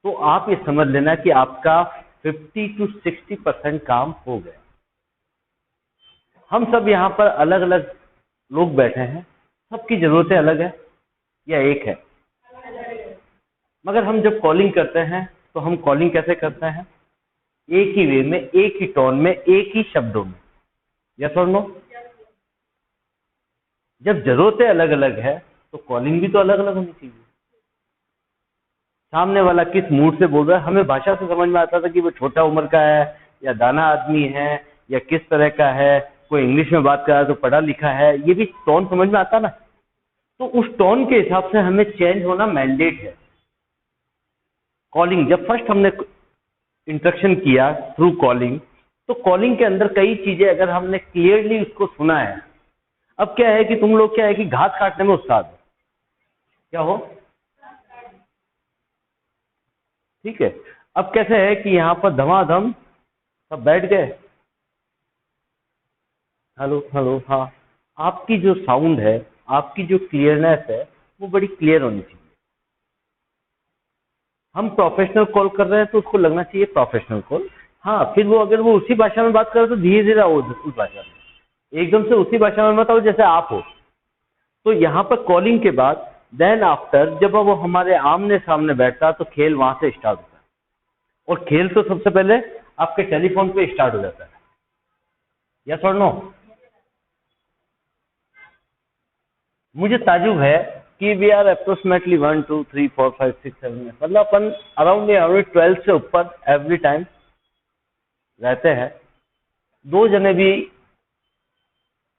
तो आप ये समझ लेना कि आपका 50 to 60% काम हो गया। हम सब यहाँ पर अलग अलग लोग बैठे हैं, सबकी जरूरतें अलग है या एक है? मगर हम जब कॉलिंग करते हैं तो हम कॉलिंग कैसे करते हैं? एक ही वे में, एक ही टोन में, एक ही शब्दों में। यस और नो? जब जरूरतें अलग अलग है तो कॉलिंग भी तो अलग अलग होनी चाहिए। सामने वाला किस मूड से बोल रहा है, हमें भाषा से समझ में आता था कि वो छोटा उम्र का है या दाना आदमी है या किस तरह का है, कोई इंग्लिश में बात कर रहा है तो पढ़ा लिखा है, ये भी टोन समझ में आता ना। तो उस टोन के हिसाब से हमें चेंज होना मैंडेट है। कॉलिंग जब फर्स्ट हमने इंस्ट्रक्शन किया थ्रू कॉलिंग, तो कॉलिंग के अंदर कई चीजें अगर हमने क्लियरली उसको सुना है। अब क्या है कि तुम लोग क्या है कि घास काटने में उस्ताद हो, क्या हो, ठीक है। अब कैसे है कि यहाँ पर धमाधम सब बैठ गए, हेलो हेलो, हाँ, आपकी जो साउंड है, आपकी जो क्लियरनेस है, वो बड़ी क्लियर होनी चाहिए। हम प्रोफेशनल कॉल कर रहे हैं तो उसको लगना चाहिए प्रोफेशनल कॉल। हाँ, फिर वो अगर वो उसी भाषा में बात करे तो धीरे धीरे आओ उस भाषा में, एकदम से उसी भाषा में मत आओ जैसे आप हो। तो यहाँ पर कॉलिंग के बाद देन आफ्टर जब वो हमारे आमने सामने बैठता है तो खेल वहां से स्टार्ट होता है। और खेल तो सबसे पहले आपके टेलीफोन पे स्टार्ट हो जाता है। यस और नो? मुझे ताजुब है कि वी आर अप्रोक्सीमेटली 1 2 3 4 5 6 7 मतलब अपन अराउंड 12 से ऊपर एवरी टाइम रहते हैं। 2 जने भी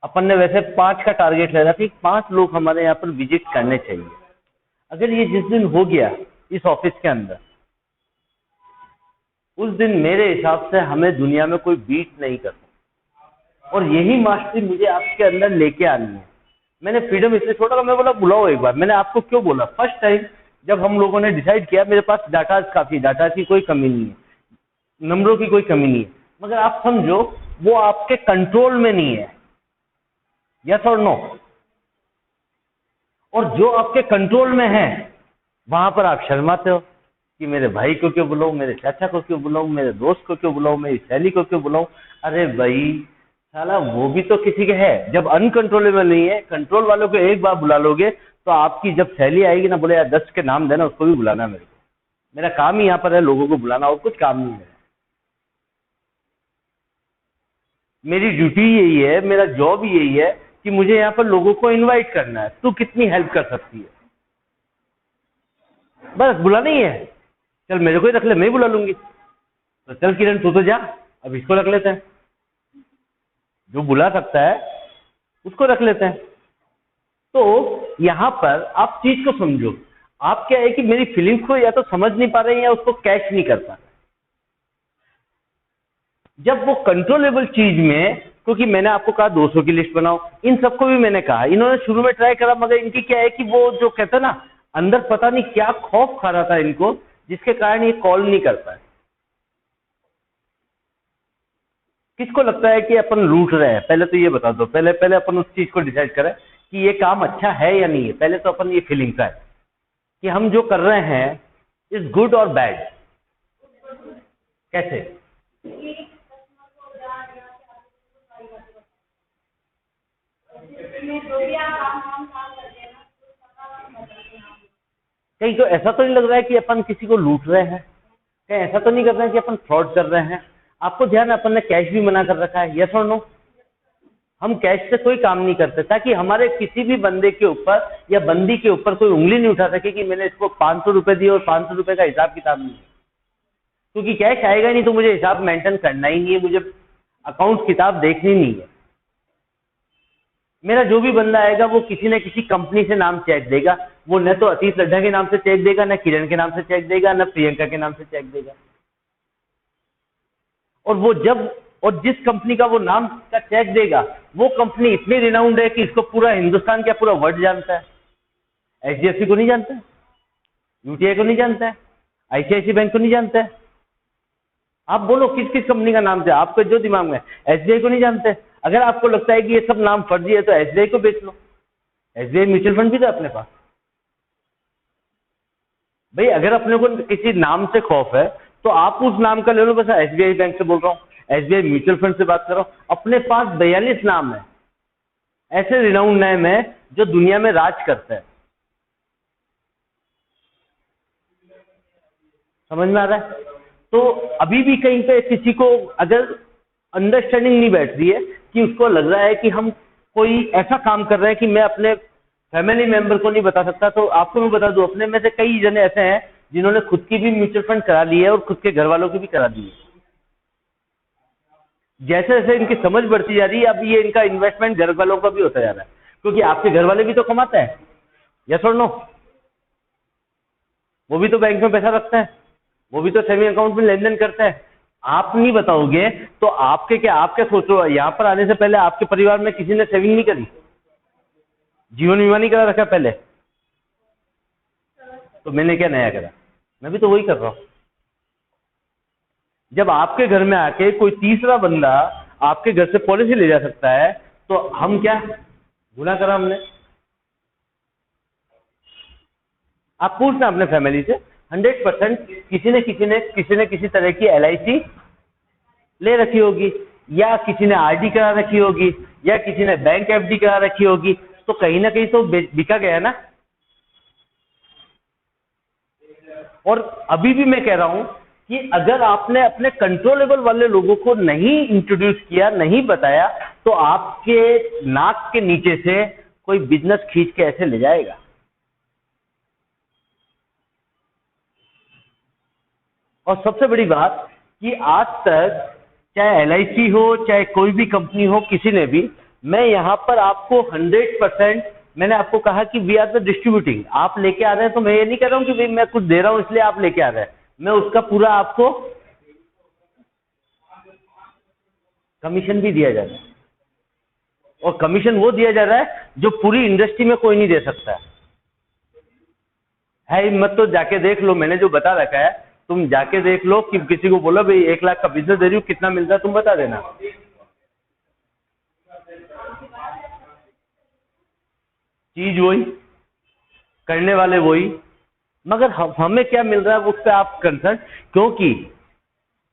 अपन ने वैसे 5 का टारगेट ले रहा कि 5 लोग हमारे यहाँ पर विजिट करने चाहिए। अगर ये जिस दिन हो गया इस ऑफिस के अंदर, उस दिन मेरे हिसाब से हमें दुनिया में कोई बीट नहीं कर सकता। और यही मास्टरी मुझे आपके अंदर लेके आनी है। मैंने फ्रीडम इसलिए छोड़ा, मैं बोला बुलाओ एक बार। मैंने आपको क्यों बोला, फर्स्ट टाइम जब हम लोगों ने डिसाइड किया, मेरे पास डाटा काफी, डाटा की कोई कमी नहीं है, नंबरों की कोई कमी नहीं है, मगर आप समझो वो आपके कंट्रोल में नहीं है। यस और नो? और जो आपके कंट्रोल में है वहां पर आप शर्माते हो कि मेरे भाई को क्यों बुलाऊं, मेरे चाचा को क्यों बुलाऊं, मेरे दोस्त को क्यों बुलाऊं, मेरी सहेली को क्यों बुलाऊं। अरे भाई साला, वो भी तो किसी के है। जब अनकंट्रोलेबल नहीं है, कंट्रोल वालों को एक बार बुला लोगे तो आपकी जब सहेली आएगी ना, बोले यार 10 के नाम देना, उसको भी बुलाना मेरे को। मेरा काम ही यहाँ पर है लोगों को बुलाना, और कुछ काम नहीं है। मेरी ड्यूटी यही है, मेरा जॉब यही है कि मुझे यहाँ पर लोगों को इनवाइट करना है। तू कितनी हेल्प कर सकती है? बस बुलाना ही है। चल मेरे को ही रख ले, मैं ही बुला लूंगी। तो चल किरण तू तो जा, अब इसको रख लेते हैं, जो बुला सकता है उसको रख लेते हैं। तो यहां पर आप चीज को समझो। आप क्या है कि मेरी फीलिंग्स को या तो समझ नहीं पा रहे हैं या उसको कैच नहीं कर पा रहे। जब वो कंट्रोलेबल चीज में, क्योंकि मैंने आपको कहा 200 की लिस्ट बनाओ, इन सबको भी मैंने कहा, इन्होंने शुरू में ट्राई करा, मगर इनकी क्या है कि वो जो कहते हैं ना, अंदर पता नहीं क्या खौफ खा रहा था इनको, जिसके कारण ये कॉल नहीं कर पाए। किसको लगता है कि अपन लूट रहे हैं? पहले तो ये बता दो, पहले पहले अपन उस चीज को डिसाइड करें कि ये काम अच्छा है या नहीं है। पहले तो अपन ये फीलिंग है कि हम जो कर रहे हैं इज गुड और बैड। कैसे? कहीं तो ऐसा तो नहीं लग रहा है कि अपन किसी को लूट रहे हैं? कहीं ऐसा तो नहीं कर रहे हैं कि अपन फ्रॉड कर रहे हैं? आपको ध्यान है अपन ने कैश भी मना कर रखा है। यस और नो? हम कैश से कोई काम नहीं करते ताकि हमारे किसी भी बंदे के ऊपर या बंदी के ऊपर कोई उंगली नहीं उठा सके कि मैंने इसको 500 रुपए दिए और 500 रुपए का हिसाब किताब नहीं है। क्योंकि कैश आएगा नहीं तो मुझे हिसाब मेंटेन करना ही नहीं है, मुझे अकाउंट किताब देखनी नहीं है। मेरा जो भी बंदा आएगा वो किसी न किसी कंपनी से नाम चेक देगा। वो न तो अतीत लड्ढा के नाम से चेक देगा, न किरण के नाम से चेक देगा, न प्रियंका के नाम से चेक देगा। और वो जब और जिस कंपनी का वो नाम का चेक देगा, वो कंपनी इतनी रिनाउंड है कि इसको पूरा हिंदुस्तान क्या पूरा वर्ल्ड जानता है। एचडीएफसी को नहीं जानता है, यूटीआई को नहीं जानता है, आईसीआईसी बैंक को नहीं जानता है। आप बोलो किस किस कंपनी का नाम है आपको जो दिमाग में। एसबीआई को नहीं जानते। अगर आपको लगता है कि ये सब नाम फर्जी है तो एसबीआई को बेच लो। एसबीआई म्यूचुअल फंड भी था अपने पास। भाई अगर अपने को किसी नाम से खौफ है तो आप उस नाम का ले लो। बस एसबीआई बैंक से बोल रहा हूँ, एसबीआई म्यूचुअल फंड से बात कर रहा हूँ, अपने पास 42 नाम है, ऐसे रिनाउंड नेम है जो दुनिया में राज करते हैं। समझ में आ रहा है? तो अभी भी कहीं पे किसी को अगर अंडरस्टैंडिंग नहीं बैठ रही है कि उसको लग रहा है कि हम कोई ऐसा काम कर रहे हैं कि मैं अपने फैमिली मेंबर को नहीं बता सकता, तो आपको मैं बता दूं, अपने में से कई जने ऐसे हैं जिन्होंने खुद की भी म्यूचुअल फंड करा ली है और खुद के घर वालों की भी करा दी है। जैसे जैसे इनकी समझ बढ़ती जा रही है, अब ये इनका इन्वेस्टमेंट घर वालों का भी होता जा रहा है, क्योंकि आपके घर वाले भी तो कमाते हैं, यस और नो? वो भी तो बैंक में पैसा रखते हैं, वो भी तो सेविंग अकाउंट में लेन देन करते हैं। आप नहीं बताओगे तो आपके क्या, आप क्या सोच रहे हो, यहाँ पर आने से पहले आपके परिवार में किसी ने सेविंग नहीं करी, जीवन बीमा नहीं करा रखा पहले? तो मैंने क्या नया करा? मैं भी तो वही कर रहा हूं। जब आपके घर में आके कोई तीसरा बंदा आपके घर से पॉलिसी ले जा सकता है तो हम क्या गुनाह करा हमने? आप पूछना अपने फैमिली से, 100% किसी ने किसी तरह की LIC ले रखी होगी, या किसी ने RD करा रखी होगी, या किसी ने बैंक FD करा रखी होगी, तो कहीं ना कहीं तो बिका गया ना। और अभी भी मैं कह रहा हूं कि अगर आपने अपने कंट्रोलेबल वाले लोगों को नहीं इंट्रोड्यूस किया, नहीं बताया, तो आपके नाक के नीचे से कोई बिजनेस खींच के ऐसे ले जाएगा। और सबसे बड़ी बात कि आज तक चाहे LIC हो, चाहे कोई भी कंपनी हो, किसी ने भी, मैं यहां पर आपको 100%, मैंने आपको कहा कि वी आर द डिस्ट्रीब्यूटिंग, आप लेके आ रहे हैं, तो मैं ये नहीं कह रहा हूं कि भाई मैं कुछ दे रहा हूं इसलिए आप लेके आ रहे हैं, मैं उसका पूरा आपको कमीशन भी दिया जा रहा है। और कमीशन वो दिया जा रहा है जो पूरी इंडस्ट्री में कोई नहीं दे सकता है। हिम्मत तो जाके देख लो, मैंने जो बता रखा है तुम जाके देख लो, कि किसी को बोलो भाई 1 लाख का बिजनेस दे रही हूँ, कितना मिलता है तुम बता देना। चीज वही, करने वाले वही, मगर हमें क्या मिल रहा है उस पर आप कंसर्न, क्योंकि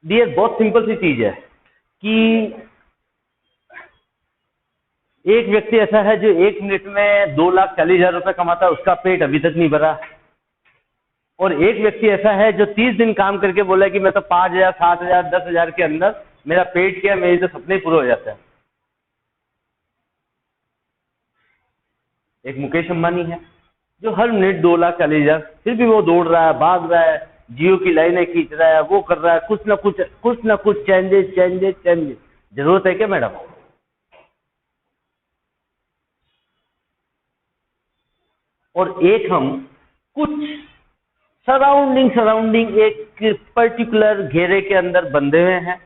डियर बहुत सिंपल सी चीज है कि एक व्यक्ति ऐसा है जो 1 मिनट में 2,40,000 रुपए कमाता है, उसका पेट अभी तक नहीं भरा। और एक व्यक्ति ऐसा है जो 30 दिन काम करके बोला कि मैं तो 5,000, 7,000, 10,000 के अंदर मेरा पेट क्या, मेरे तो सपने पूरे हो जाते हैं। एक मुकेश अंबानी है जो हर मिनट 2,40,000, फिर भी वो दौड़ रहा है, भाग रहा है, जियो की लाइनें खींच रहा है, वो कर रहा है, कुछ ना कुछ चेंजेस। जरूरत है क्या मैडम? और एक हम कुछ सराउंडिंग एक पर्टिकुलर घेरे के अंदर बंधे हुए हैं,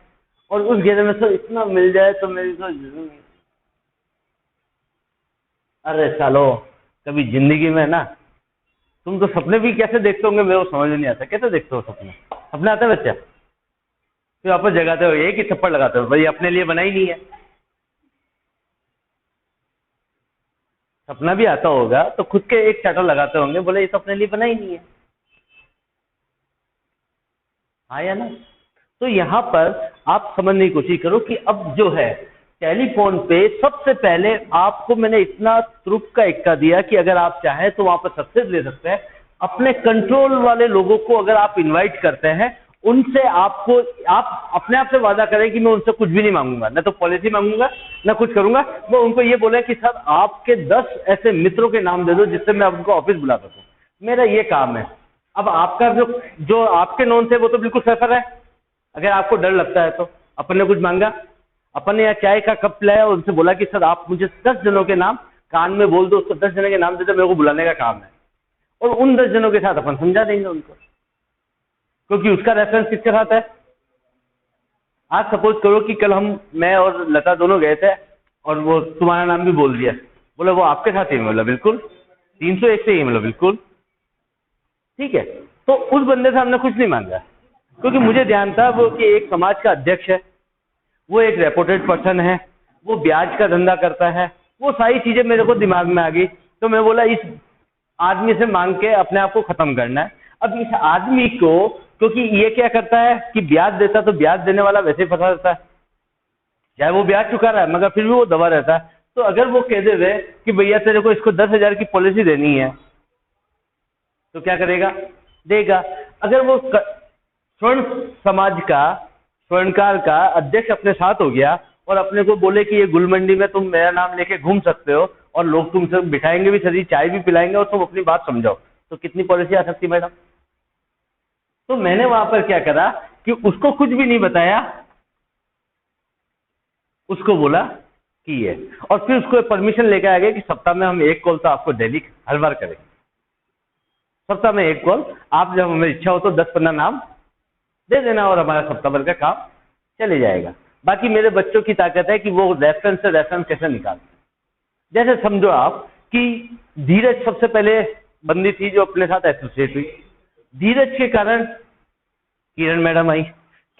और उस घेरे में से इतना मिल जाए तो मेरी तो अरे सालो, कभी जिंदगी में ना, तुम तो सपने भी कैसे देखते होंगे मेरे को समझ में नहीं आता। कैसे देखते हो सपने? सपने आते बच्चा? फिर वापस जगाते हो, एक ही थप्पड़ लगाते हो, भाई अपने लिए बना ही नहीं है। सपना भी आता होगा तो खुद के एक चाटो लगाते होंगे, बोले ये तो अपने लिए बना ही नहीं है। हाँ या ना? तो यहाँ पर आप समझने की कोशिश करो कि अब जो है टेलीफोन पे सबसे पहले आपको मैंने इतना तुरुप का इक्का दिया कि अगर आप चाहें तो वहां पर सक्सेस ले सकते हैं। अपने कंट्रोल वाले लोगों को अगर आप इनवाइट करते हैं, उनसे आप अपने आप से वादा करें कि मैं उनसे कुछ भी नहीं मांगूंगा, ना तो पॉलिसी मांगूंगा, ना कुछ करूंगा। वो उनको ये बोले कि सर आपके 10 ऐसे मित्रों के नाम दे दो जिससे मैं उनको ऑफिस बुला सकूं, मेरा ये काम है। अब आपका जो आपके नोन थे वो तो बिल्कुल सफर है। अगर आपको डर लगता है तो अपन ने कुछ मांगा, अपन ने यहाँ चाय का कप लाया और उनसे बोला कि सर आप मुझे 10 जनों के नाम कान में बोल दो, उसको 10 जनों के नाम दे दो, मेरे को बुलाने का काम है। और उन 10 जनों के साथ अपन समझा देंगे उनको, क्योंकि उसका रेफरेंस किसके साथ है। आज सपोज करो कि कल मैं और लता दोनों गए थे और वो तुम्हारा नाम भी बोल दिया, बोला वो आपके साथ ही, बोला बिल्कुल 301 से ही, बोला बिल्कुल ठीक है। तो उस बंदे से हमने कुछ नहीं मांगा, क्योंकि मुझे ध्यान था वो कि एक समाज का अध्यक्ष है, वो एक रेपुटेड पर्सन है, वो ब्याज का धंधा करता है, वो सारी चीजें मेरे को दिमाग में आ गई। तो मैं बोला इस आदमी से मांग के अपने आप को खत्म करना है। अब इस आदमी को, क्योंकि ये क्या करता है कि ब्याज देता तो ब्याज देने वाला वैसे ही फंसा रहता है, चाहे वो ब्याज चुका रहा है मगर फिर भी वो दबा रहता है। तो अगर वो कह दे कि भैया तेरे को इसको 10,000 की पॉलिसी देनी है, तो क्या करेगा? देगा। अगर वो स्वर्ण समाज का, स्वर्णकार का अध्यक्ष अपने साथ हो गया और अपने को बोले कि ये गुलमंडी में तुम मेरा नाम लेके घूम सकते हो और लोग तुमसे बिठाएंगे भी, सही चाय भी पिलाएंगे और तुम अपनी बात समझाओ, तो कितनी पॉलिसी आ सकती मैडम? तो मैंने वहां पर क्या करा कि उसको कुछ भी नहीं बताया, उसको बोला कि ये, और फिर उसको परमिशन लेके आ गए कि सप्ताह में हम एक कॉल तो आपको डेली हर बार करेंगे, सप्ताह में एक कॉल, आप जब हमें इच्छा हो तो 10-15 नाम दे देना और हमारा सप्ताह भर का काम चले जाएगा। बाकी मेरे बच्चों की ताकत है कि वो रेफरेंस से रेफरेंस कैसे निकालते हैं। जैसे समझो आप कि धीरज सबसे पहले बंदी थी जो अपने साथ एसोसिएट हुई, धीरज के कारण किरण मैडम आई,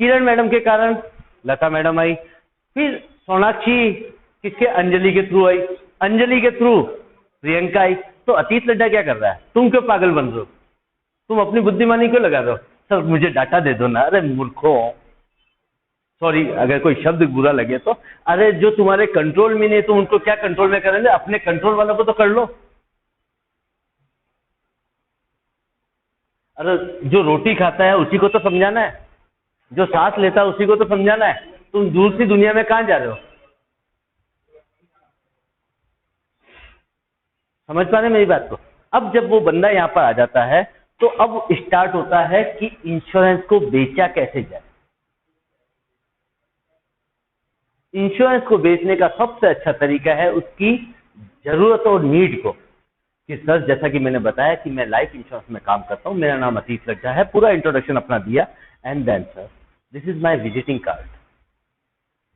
किरण मैडम के कारण लता मैडम आई, फिर सोनाक्षी किसके, अंजलि के थ्रू आई, अंजलि के थ्रू प्रियंका आई। तो अतीत लड्डा क्या कर रहा है? तुम क्यों पागल बन रहे हो? तुम अपनी बुद्धिमानी क्यों लगा रहे हो? सर मुझे डाटा दे दो ना। अरे मूर्खों, सॉरी अगर कोई शब्द बुरा लगे तो, अरे जो तुम्हारे कंट्रोल में नहीं तो उनको क्या कंट्रोल में करेंगे? अपने कंट्रोल वालों को तो कर लो। अरे जो रोटी खाता है उसी को तो समझाना है, जो सांस लेता है उसी को तो समझाना है। तुम दूर सी दुनिया में कहां जा रहे हो? समझ पा रहे मेरी बात को? अब जब वो बंदा यहाँ पर आ जाता है तो अब स्टार्ट होता है कि इंश्योरेंस को बेचा कैसे जाए। इंश्योरेंस को बेचने का सबसे अच्छा तरीका है उसकी जरूरत और नीड को, कि सर जैसा कि मैंने बताया कि मैं लाइफ इंश्योरेंस में काम करता हूं, मेरा नाम अतीत लग्जा है, पूरा इंट्रोडक्शन अपना दिया, and then sir this is my visiting card,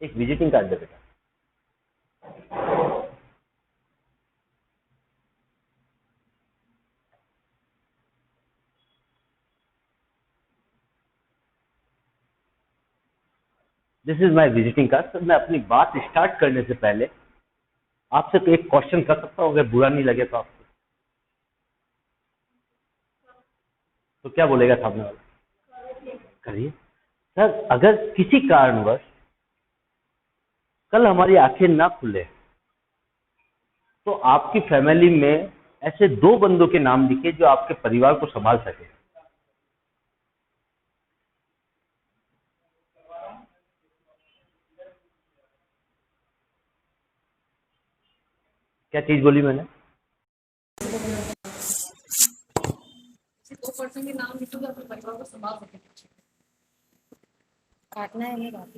एक विजिटिंग कार्ड दे बेटा। This is my visiting card. Sir मैं अपनी बात स्टार्ट करने से पहले आपसे तो एक क्वेश्चन कर सकता हूं, अगर बुरा नहीं लगे तो आपको? तो क्या बोलेगा सामने वाला? करिए। सर अगर किसी कारणवश कल हमारी आंखें ना खुले तो आपकी फैमिली में ऐसे 2 बंदों के नाम लिखिए जो आपके परिवार को संभाल सके। क्या चीज बोली मैंने? 2% के नाम लिखोगे अपने परिवार को संभाल सके। काटना है नहीं बात।